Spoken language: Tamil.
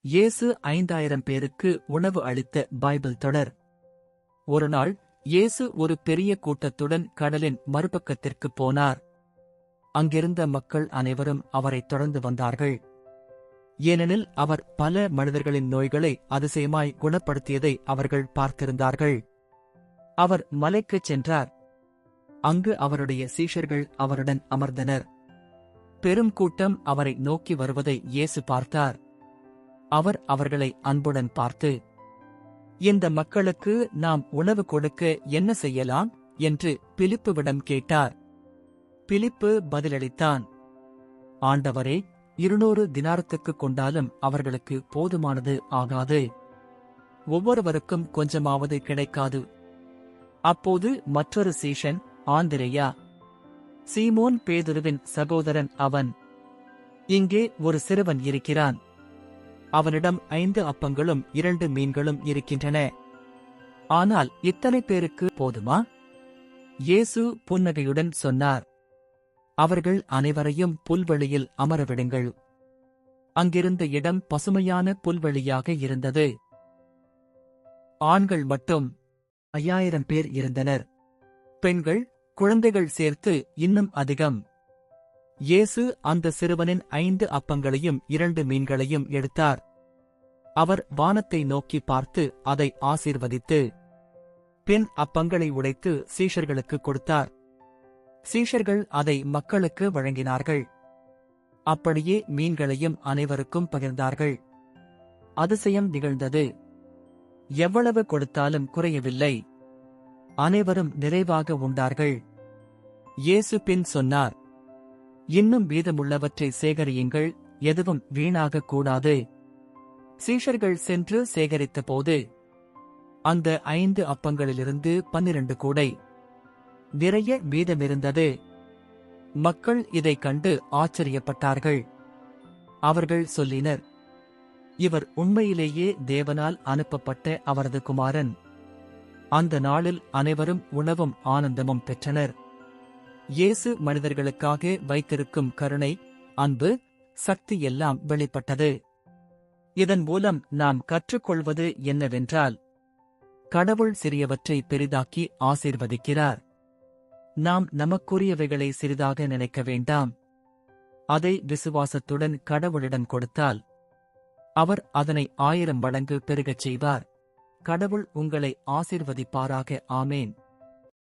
இயேசு 5000 பேருக்கு உணவு அளித்த பைபிள் தொடர். ஒருநாள் இயேசு ஒரு பெரிய கூட்டத்துடன் கடலின் மறுபக்கத்திற்குப் போனார். அங்கிருந்த மக்கள் அனைவரும் அவரைத் தொடர்ந்து வந்தார்கள். ஏனெனில் அவர் பல மனிதர்களின் நோய்களை அதிசயமாய் குணப்படுத்தியதை அவர்கள் பார்த்திருந்தார்கள். அவர் மலைக்குச் சென்றார். அங்கு அவருடைய சீஷர்கள் அவருடன் அமர்ந்தனர். பெரும் கூட்டம் அவரை நோக்கி வருவதை இயேசு பார்த்தார். அவர் அவர்களை அன்புடன் பார்த்து, இந்த மக்களுக்கு நாம் உணவு கொடுக்க என்ன செய்யலாம் என்று பிலிப்புவிடம் கேட்டார். பிலிப்பு பதிலளித்தான், ஆண்டவரே, 200 தினாரத்துக்கு கொண்டாலும் அவர்களுக்கு போதுமானது ஆகாது. ஒவ்வொருவருக்கும் கொஞ்சமாவது கிடைக்காது. அப்போது மற்றொரு சீஷன், ஆந்திரேயா, சீமோன் பேதுருவின் சகோதரன் அவன், இங்கே ஒரு சிறுவன் இருக்கிறான். அவனிடம் 5 அப்பங்களும் 2 மீன்களும் இருக்கின்றன. ஆனால் இத்தனை பேருக்கு போதுமா? இயேசு புன்னகையுடன் சொன்னார், அவர்கள் அனைவரையும் புல்வெளியில் அமரவிடுங்கள். அங்கிருந்த இடம் பசுமையான புல்வெளியாக இருந்தது. ஆண்கள் மட்டும் 5000 பேர் இருந்தனர். பெண்கள், குழந்தைகள் சேர்த்து இன்னும் அதிகம். இயேசு அந்த சிறுவனின் 5 அப்பங்களையும் 2 மீன்களையும் எடுத்தார். அவர் வானத்தை நோக்கி பார்த்து அதை ஆசீர்வதித்து, பின் அப்பங்களை உடைத்து சீஷர்களுக்கு கொடுத்தார். சீஷர்கள் அதை மக்களுக்கு வழங்கினார்கள். அப்படியே மீன்களையும் அனைவருக்கும் பகிர்ந்தார்கள். அதிசயம் நிகழ்ந்தது. எவ்வளவு கொடுத்தாலும் குறையவில்லை. அனைவரும் நிறைவாக உண்டார்கள். இயேசு பின் சொன்னார், இன்னும் மீதமுள்ளவற்றை சேகரியுங்கள், எதுவும் வீணாகக் கூடாது. சீஷர்கள் சென்று சேகரித்தபோது அந்த 5 அப்பங்களிலிருந்து 12 கூடை நிறைய மீதமிருந்தது. மக்கள் இதைக் கண்டு ஆச்சரியப்பட்டார்கள். அவர்கள் சொல்லினர், இவர் உண்மையிலேயே தேவனால் அனுப்பப்பட்ட அவரது குமாரன். அந்த நாளில் அனைவரும் உணவும் ஆனந்தமும் பெற்றனர். இயேசு மனிதர்களுக்காக வைத்திருக்கும் கருணை, அன்பு, சக்தி எல்லாம் வெளிப்பட்டது. இதன் மூலம் நாம் கற்றுக்கொள்வது என்னவென்றால், கடவுள் சிறியவற்றை பெரிதாக்கி ஆசீர்வதிக்கிறார். நாம் நமக்குரியவைகளை சிறிதாக நினைக்க வேண்டாம். அதை விசுவாசத்துடன் கடவுளிடம் கொடுத்தால் அவர் அதனை 1000 மடங்கு பெருகச் செய்வார். கடவுள் உங்களை ஆசீர்வதிப்பாராக. ஆமேன்.